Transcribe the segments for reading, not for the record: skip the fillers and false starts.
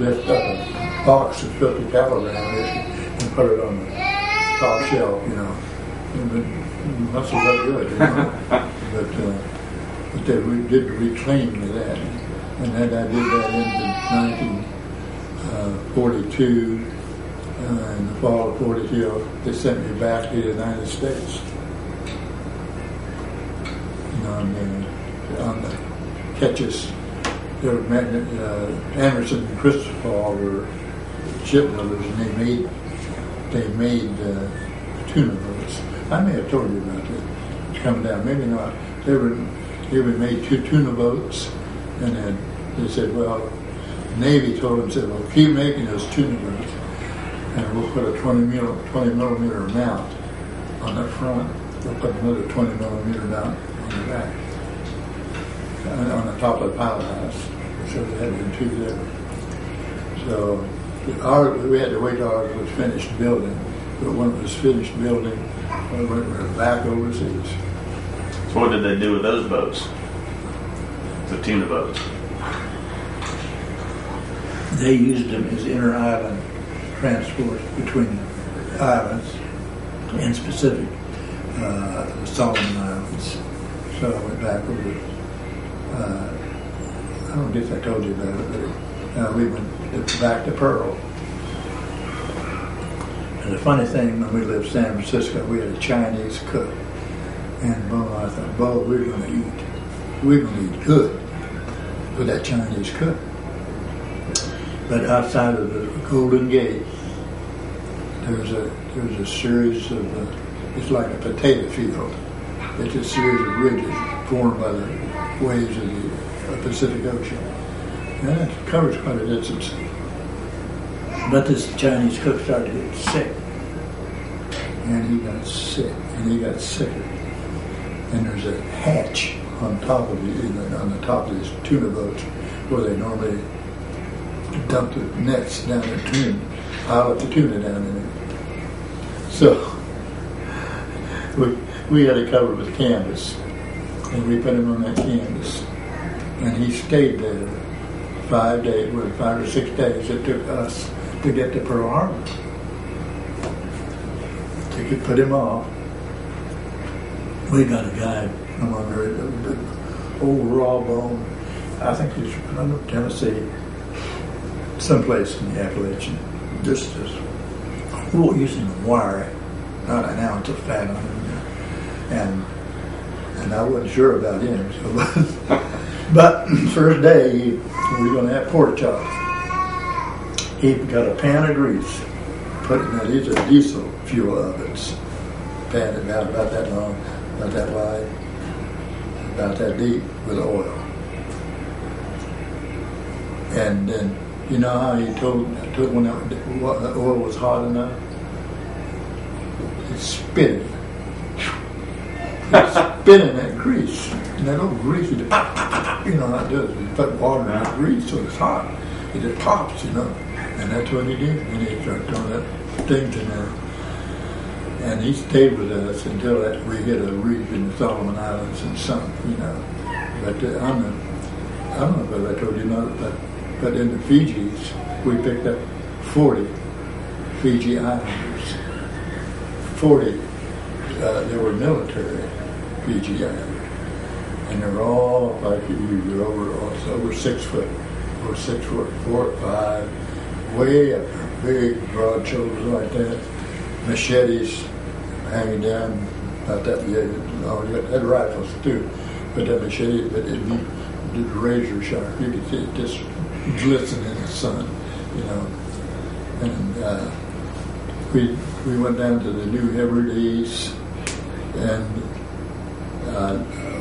lift up a box of 50 caliber ammunition and put it on the top shelf, you know. And it must have looked good, you know. But they did reclaim me that. And then I did that into 1942. In the fall of 42, they sent me back to the United States. You know, on the catches, there were Anderson and Christopher were shipbuilders, and they made tuna boats. I may have told you about that. It's coming down, maybe not. They made 2 tuna boats, and then they said, well, the Navy told them, said, well, keep making those tuna boats, and we'll put a 20 millimeter mount on the front. We'll put another 20 millimeter mount on the back, on the top of the pilot house. So they had been 2 there. So we had to wait till ours was finished building. But when it was finished building, we went back overseas. So what did they do with those boats? The tuna boats? They used them as inter-island transport between islands, in specific, the Solomon Islands. So I went back over. I don't guess I told you about it, but we went back to Pearl. And the funny thing, when we lived in San Francisco, we had a Chinese cook, and I thought, we're going to eat good with that Chinese cook. But outside of the Golden Gate, there was a series of, it's like a potato field. It's a series of ridges formed by the waves of the Pacific Ocean. And it covers quite a distance. But this Chinese cook started to get sick. And he got sick, and he got sicker. And there's a hatch on top of these tuna boats where they normally dump the nets down the tuna, pile up the tuna down in it. So we had it covered with canvas, and we put him on that canvas, and he stayed there 5 or 6 days. It took us to get to Pearl Harbor. They could put him off. We got a guy from under an old raw bone. I think he's from Tennessee, someplace in the Appalachian. Just using a wire, not an ounce of fat on him. And I wasn't sure about him. So, but first day, we were going to have pork chops. He got a pan of grease. These are diesel fuel ovens. Pan about that long, about that wide, about that deep with oil. And then, you know how he told when the oil was hot enough? He spit it. Spit in that grease. And that old grease, you know how it does. You put water in that grease so it's hot. It just pops, you know. And that's what he did. And he started throwing that thing in there. And he stayed with us until we hit a reef in the Solomon Islands and sunk, you know. But I don't know if I told you not, but in the Fijis, we picked up 40 Fiji Islanders. 40, they were military Fiji Islanders. And they were all like you, over 6 foot, or 6 foot 4 or 5, way up there, big, broad shoulders like that, machetes hanging down about that. You had rifles too, but that machete, but it'd be razor sharp. You could see it just glisten in the sun, you know. And we went down to the New Hebrides, and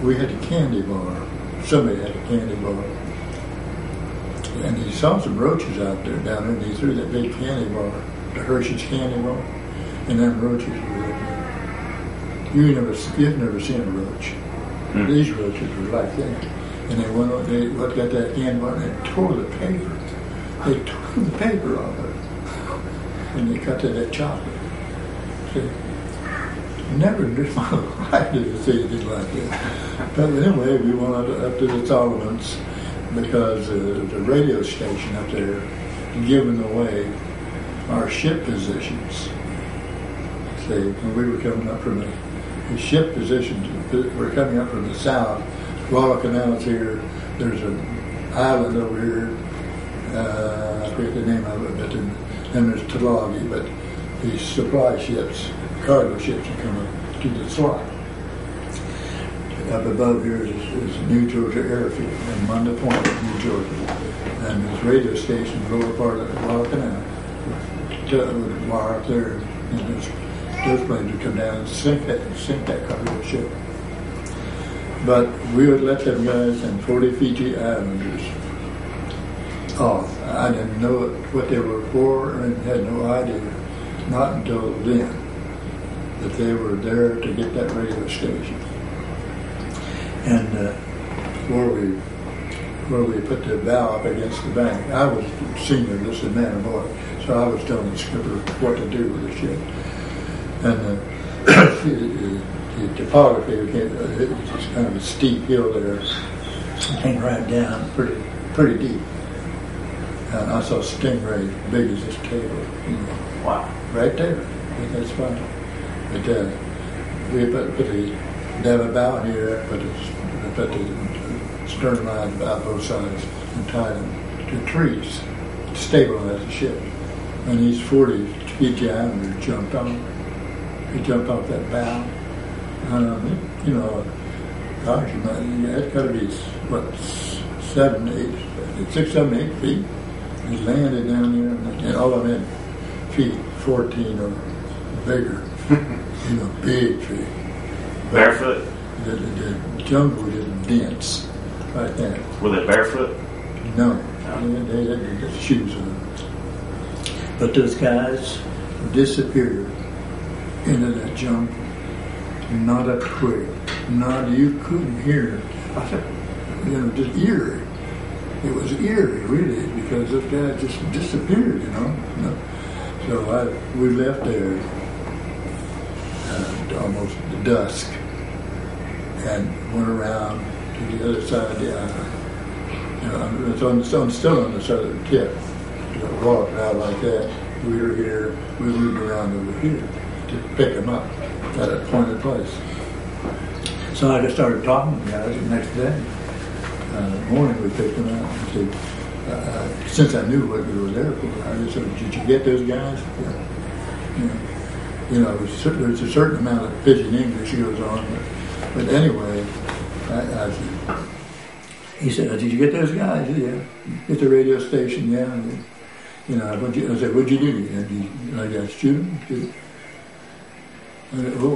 we had a candy bar. Somebody had a candy bar. And he saw some roaches out there down there, and he threw that big candy bar, the Hershey's candy bar, and them roaches were there. You've never seen a roach. These roaches were like that. And they went got that candy bar, and they tore the paper. They tore the paper off of it. And they cut to that chocolate. See? Never in my life did I see anything like that. But anyway, we went up to the Solomons, because the radio station up there, giving away our ship positions. See, when we were coming up from the ship positions, we're coming up from the south. Guadalcanal's here. There's an island over here. I forget the name of it, but then there's Tulagi. But these supply ships, cargo ships, are coming to the slot. Up above here is New Georgia Airfield in Munda Point, New Georgia. And this radio station, lower part of Guadalcanal, would wire up there, and those planes would come down and sink that cargo ship. But we would let them guys and 40 Fiji Islanders off. I didn't know what they were for and had no idea, not until then, that they were there to get that radio station. And where we put the bow up against the bank, I was senior, this is man aboard, so I was telling the skipper what to do with the ship. And the topography, it was just kind of a steep hill there. It came right down pretty deep. And I saw stingrays big as this table. Wow. Right there. That's fine. But we put the davit bow here, put the stern lines about both sides and tied them to trees to stabilize the ship. And these 40 Fiji Islanders jumped on. He jumped off that bow. Gosh, it's got to be, 6, 7, 8 feet. He landed down there, and all of them had feet 14 or bigger, big feet. Barefoot? The jungle was dense, like that. Were they barefoot? No, they had shoes on. But those guys disappeared into that jungle. Not a twig. You couldn't hear it. I said, just eerie. It was eerie, really, because those guys just disappeared, So we left there almost dusk and went around to the other side of the island. It's still on the southern tip. Walking out like that. We were here. We moved around over here to pick them up at a appointed place. So I just started talking to the guys the next day. Morning we picked them up and said, since I knew what we were there for, I just said, did you get those guys? Yeah. There's a certain amount of pidgin English goes on. But anyway, I said, he said, did you get those guys? Yeah. Get the radio station? Yeah. I said, what'd you do? And I got shoot them?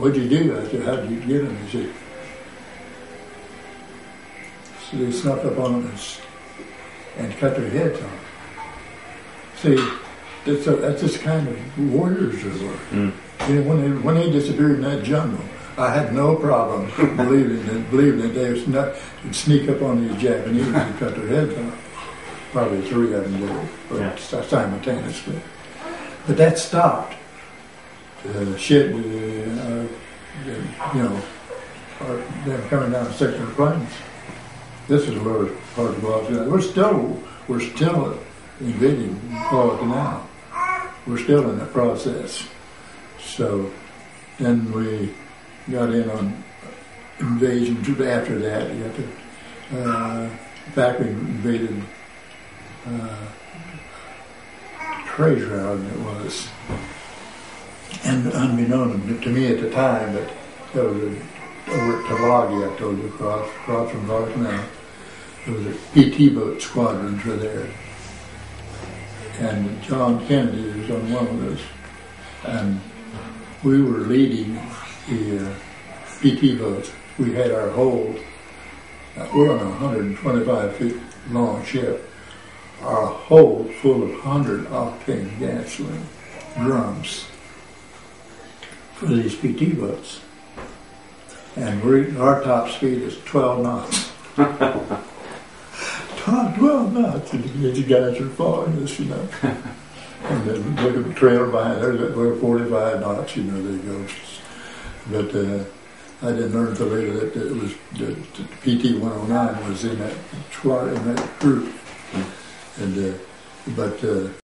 What'd you do? I said, how did you get them? He said, so they snuck up on them and cut their heads off. See, that's just kind of warriors they were. Mm. When they disappeared in that jungle, I had no problem believing that they would sneak up on these Japanese and cut their heads off. Probably 3 of them did, simultaneously. But that stopped. Them coming down section of plains. This is the lower part of Guadalcanal. We're still invading Guadalcanal. We're still in that process. So then we got in on invasion. After that, you got the factory invaded Treasure Island. It was, and unbeknown to me at the time, but there was over at Tulagi, I told you, across from Guadalcanal. There was a PT boat squadrons were there. And John Kennedy was on one of those. And we were leading the PT boats. We had our hold. We're on a 125 feet long ship. Our hold full of 100-octane gasoline drums for these PT boats. And our top speed is 12 knots. 12 knots, and the guys are following us, And then look at the trailer behind there, we're 45 knots, there you go. But I didn't learn until later that it was the PT 109 was in that group. And